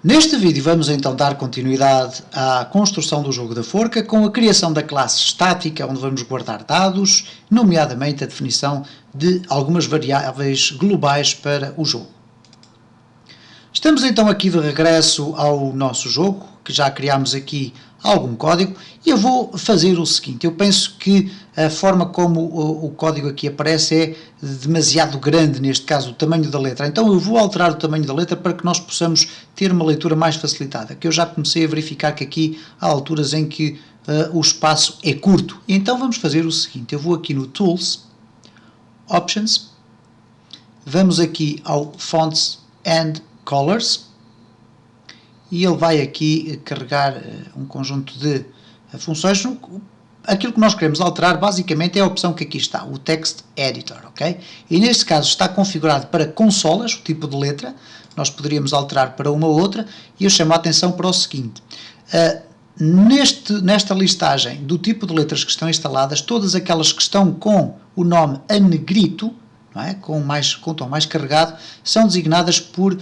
Neste vídeo vamos então dar continuidade à construção do jogo da forca com a criação da classe estática, onde vamos guardar dados, nomeadamente a definição de algumas variáveis globais para o jogo. Estamos então aqui de regresso ao nosso jogo, que já criámos aqui algum código, e eu vou fazer o seguinte: eu penso que a forma como o código aqui aparece é demasiado grande, neste caso o tamanho da letra, então eu vou alterar o tamanho da letra para que nós possamos ter uma leitura mais facilitada, que eu já comecei a verificar que aqui há alturas em que o espaço é curto. Então vamos fazer o seguinte: eu vou aqui no Tools, Options, vamos aqui ao Fonts and Colors, e ele vai aqui carregar um conjunto de funções. Aquilo que nós queremos alterar basicamente é a opção que aqui está, o Text Editor, ok? E neste caso está configurado para consolas, o tipo de letra. Nós poderíamos alterar para uma ou outra, e eu chamo a atenção para o seguinte: nesta listagem do tipo de letras que estão instaladas, todas aquelas que estão com o nome a negrito, não é? com o tom mais carregado, são designadas por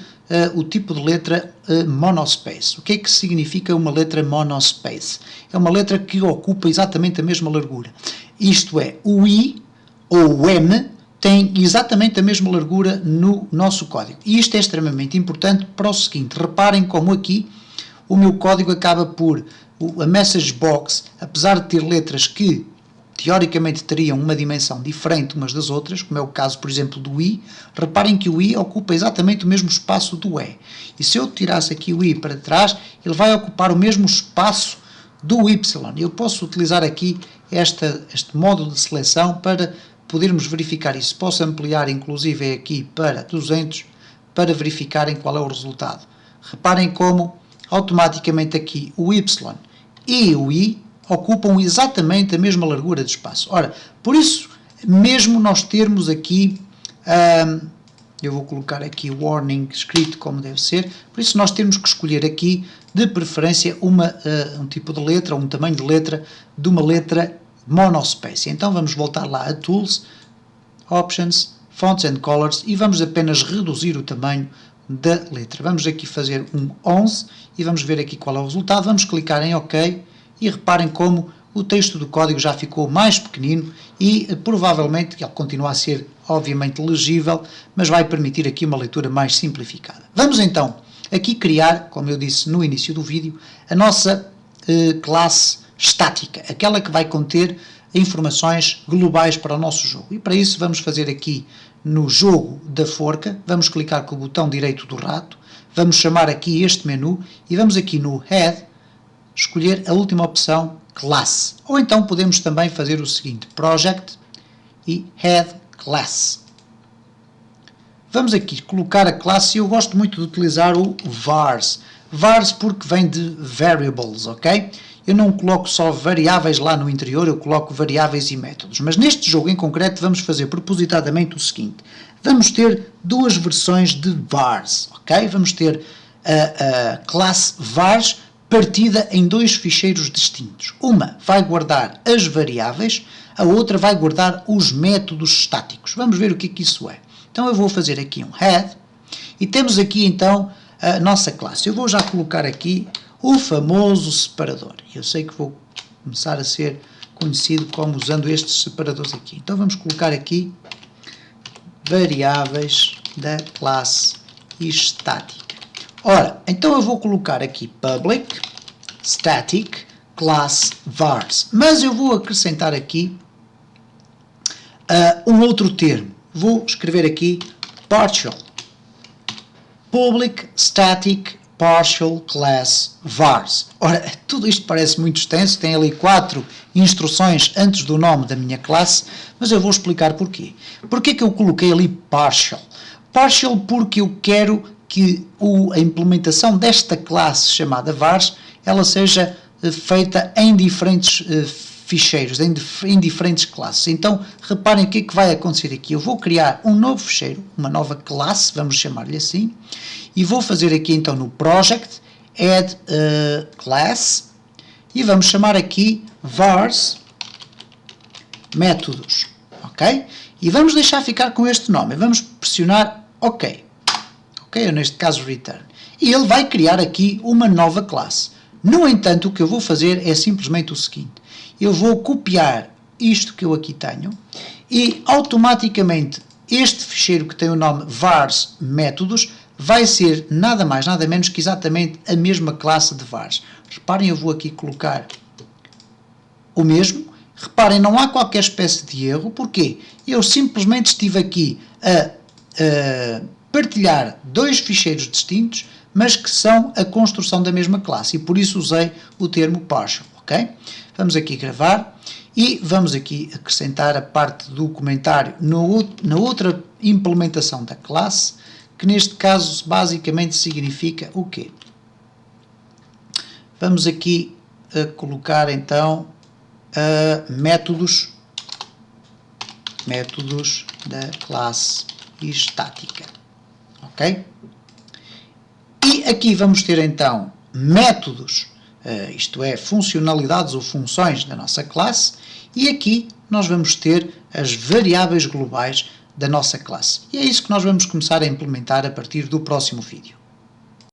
o tipo de letra monospace. O que é que significa uma letra monospace? É uma letra que ocupa exatamente a mesma largura. Isto é, o I ou o M tem exatamente a mesma largura no nosso código. E isto é extremamente importante para o seguinte: reparem como aqui o meu código acaba por, a message box, apesar de ter letras que teoricamente teriam uma dimensão diferente umas das outras, como é o caso, por exemplo, do I, reparem que o I ocupa exatamente o mesmo espaço do E. E se eu tirasse aqui o I para trás, ele vai ocupar o mesmo espaço do Y. Eu posso utilizar aqui este módulo de seleção para podermos verificar isso. Posso ampliar, inclusive, aqui para 200, para verificarem qual é o resultado. Reparem como, automaticamente aqui, o Y e o I ocupam exatamente a mesma largura de espaço. Ora, por isso, mesmo nós termos aqui, eu vou colocar aqui o warning escrito como deve ser, por isso nós temos que escolher aqui, de preferência, um tipo de letra, um tamanho de letra, de uma letra monospace. Então vamos voltar lá a Tools, Options, Fonts and Colors, e vamos apenas reduzir o tamanho da letra. Vamos aqui fazer um 11, e vamos ver aqui qual é o resultado. Vamos clicar em OK, e reparem como o texto do código já ficou mais pequenino e provavelmente ele continua a ser obviamente legível, mas vai permitir aqui uma leitura mais simplificada. Vamos então aqui criar, como eu disse no início do vídeo, a nossa classe estática, aquela que vai conter informações globais para o nosso jogo. E para isso vamos fazer aqui no jogo da forca, vamos clicar com o botão direito do rato, vamos chamar aqui este menu e vamos aqui no Head escolher a última opção, Class. Ou então podemos também fazer o seguinte: Project e Head Class. Vamos aqui colocar a classe, e eu gosto muito de utilizar o vars. Vars porque vem de variables, ok? Eu não coloco só variáveis lá no interior, eu coloco variáveis e métodos. Mas neste jogo em concreto vamos fazer propositadamente o seguinte: vamos ter duas versões de vars, ok? Vamos ter a classe vars partida em dois ficheiros distintos. Uma vai guardar as variáveis, a outra vai guardar os métodos estáticos. Vamos ver o que é que isso é. Então eu vou fazer aqui um head, e temos aqui então a nossa classe. Eu vou já colocar aqui o famoso separador. Eu sei que vou começar a ser conhecido como usando estes separadores aqui. Então vamos colocar aqui variáveis da classe estática. Ora, então eu vou colocar aqui public static class vars, mas eu vou acrescentar aqui um outro termo. Vou escrever aqui partial, public static partial class vars. Ora, tudo isto parece muito extenso, tem ali 4 instruções antes do nome da minha classe, mas eu vou explicar porquê. Porquê que eu coloquei ali partial? Partial porque eu quero que a implementação desta classe chamada vars, ela seja feita em diferentes ficheiros, em diferentes classes. Então, reparem o que é que vai acontecer aqui. Eu vou criar um novo ficheiro, uma nova classe, vamos chamar-lhe assim, e vou fazer aqui então no project, add class, e vamos chamar aqui vars métodos, ok? E vamos deixar ficar com este nome, vamos pressionar OK. Ok, ou neste caso return. e ele vai criar aqui uma nova classe. No entanto, o que eu vou fazer é simplesmente o seguinte: eu vou copiar isto que eu aqui tenho e automaticamente este ficheiro que tem o nome vars métodos vai ser nada mais, nada menos que exatamente a mesma classe de vars. Reparem, eu vou aqui colocar o mesmo. Reparem, não há qualquer espécie de erro. Porquê? Eu simplesmente estive aqui a partilhar dois ficheiros distintos, mas que são a construção da mesma classe, e por isso usei o termo partial, ok? Vamos aqui gravar e vamos aqui acrescentar a parte do comentário na outra implementação da classe, que neste caso basicamente significa o quê? Vamos aqui colocar então métodos da classe estática, ok? E aqui vamos ter então métodos, isto é, funcionalidades ou funções da nossa classe, e aqui nós vamos ter as variáveis globais da nossa classe. E é isso que nós vamos começar a implementar a partir do próximo vídeo.